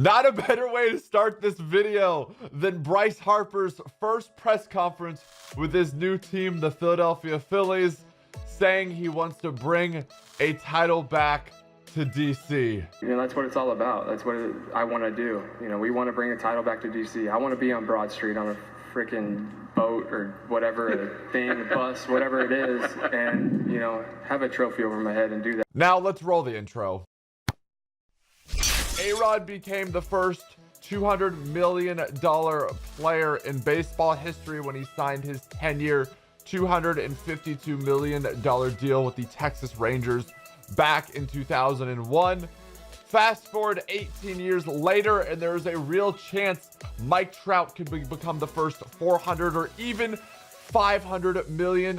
Not a better way to start this video than Bryce Harper's first press conference with his new team, the Philadelphia Phillies, saying he wants to bring a title back to DC. That's what it's all about. That's what I want to do. We want to bring a title back to DC. I want to be on Broad Street on a freaking boat or whatever, thing, bus, whatever it is, and, have a trophy over my head and do that. Now let's roll the intro. A-Rod became the first $200 million player in baseball history when he signed his 10-year, $252 million deal with the Texas Rangers back in 2001. Fast forward 18 years later, and there is a real chance Mike Trout could become the first $400 or even $500 million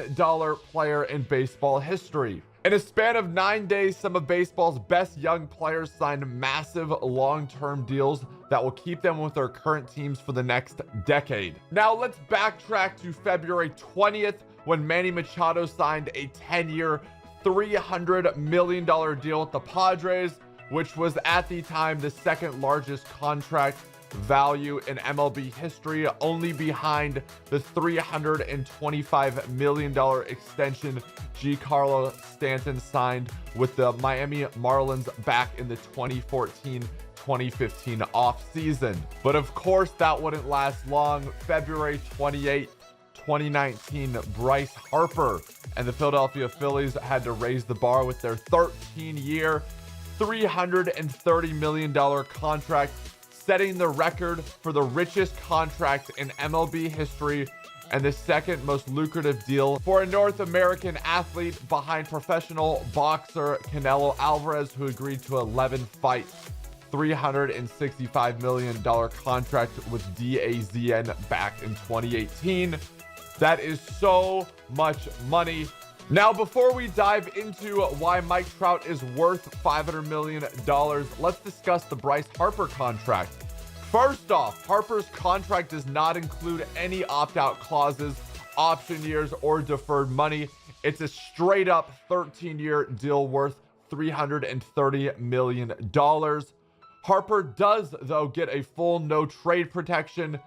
player in baseball history. In a span of 9 days, some of baseball's best young players signed massive long-term deals that will keep them with their current teams for the next decade. Now let's backtrack to February 20th when Manny Machado signed a 10-year, $300 million deal with the Padres, which was at the time the second largest contract value in MLB history, only behind the $325 million extension Giancarlo Stanton signed with the Miami Marlins back in the 2014-2015 offseason. But of course, that wouldn't last long. February 28, 2019, Bryce Harper and the Philadelphia Phillies had to raise the bar with their 13-year, $330 million contract, setting the record for the richest contract in MLB history and the second most lucrative deal for a North American athlete behind professional boxer Canelo Alvarez, who agreed to 11 fights, $365 million contract with DAZN back in 2018. That is so much money. Now, before we dive into why Mike Trout is worth $500 million, let's discuss the Bryce Harper contract. First off, Harper's contract does not include any opt-out clauses, option years, or deferred money. It's a straight up 13-year deal worth $330 million. Harper does, though, get a full no trade protection.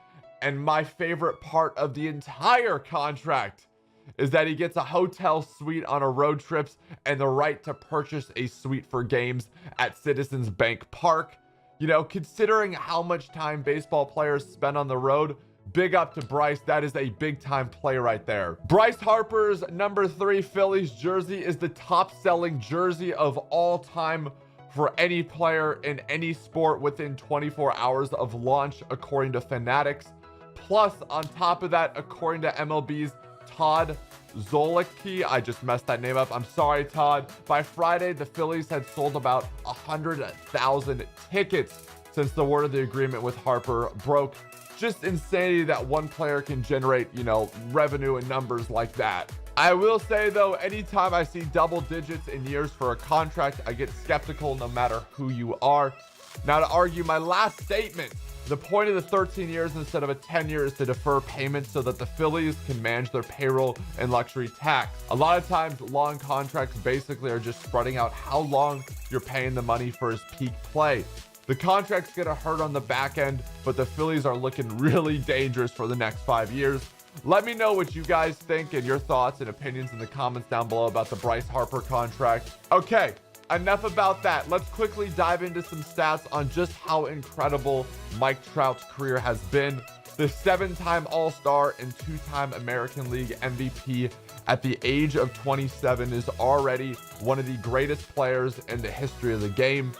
And my favorite part of the entire contract is that he gets a hotel suite on a road trips and the right to purchase a suite for games at Citizens Bank Park. Considering how much time baseball players spend on the road, big up to Bryce. That is a big time play right there. Bryce Harper's number 3 Phillies jersey is the top selling jersey of all time for any player in any sport within 24 hours of launch, according to Fanatics. Plus, on top of that, according to MLB's Todd Zolicki, I just messed that name up, I'm sorry, Todd. By Friday, the Phillies had sold about 100,000 tickets since the word of the agreement with Harper broke. Just insanity that one player can generate, revenue and numbers like that. I will say, though, anytime I see double digits in years for a contract, I get skeptical no matter who you are. Now, to argue my last statement, the point of the 13 years instead of a 10 year is to defer payments so that the Phillies can manage their payroll and luxury tax. A lot of times, long contracts basically are just spreading out how long you're paying the money for his peak play. The contract's gonna hurt on the back end, but the Phillies are looking really dangerous for the next 5 years. Let me know what you guys think and your thoughts and opinions in the comments down below about the Bryce Harper contract. Okay, enough about that. Let's quickly dive into some stats on just how incredible Mike Trout's career has been. The 7-time All-Star and 2-time American League MVP at the age of 27 is already one of the greatest players in the history of the game.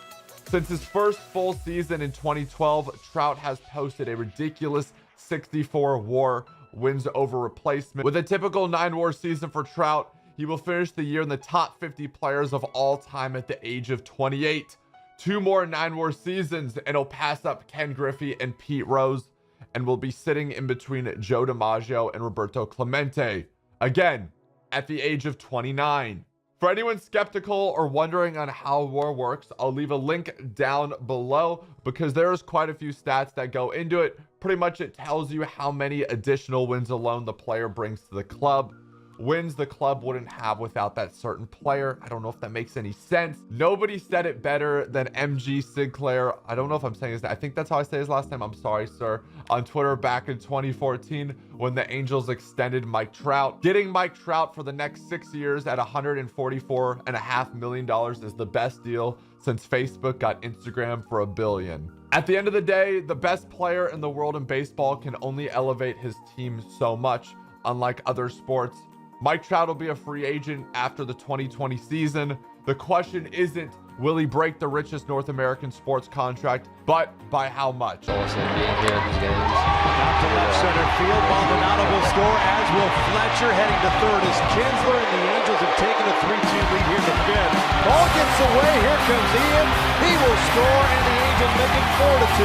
Since his first full season in 2012, Trout has posted a ridiculous 64 WAR wins over replacement. With a typical 9 WAR season for Trout, he will finish the year in the top 50 players of all time at the age of 28. 2 more 9 WAR seasons and he'll pass up Ken Griffey and Pete Rose and will be sitting in between Joe DiMaggio and Roberto Clemente. Again, at the age of 29. For anyone skeptical or wondering on how WAR works, I'll leave a link down below because there's quite a few stats that go into it. Pretty much it tells you how many additional wins alone the player brings to the club. wins the club wouldn't have without that certain player. I don't know if that makes any sense. Nobody said it better than MG Sinclair. I don't know if I'm saying his name. I think that's how I say his last name. I'm sorry, sir. On Twitter back in 2014 when the Angels extended Mike Trout. Getting Mike Trout for the next 6 years at $144.5 million is the best deal since Facebook got Instagram for $1 billion. At the end of the day, the best player in the world in baseball can only elevate his team so much. Unlike other sports, Mike Trout will be a free agent after the 2020 season. The question isn't, will he break the richest North American sports contract, but by how much? Awesome being here in these games. Out to left center field. Maldonado will score, as will Fletcher. Heading to third is Kinsler, and the Angels have taken a 3-2 lead here in the fifth. Ball gets away. Here comes Ian. He will score, and the Angels make it 4-2.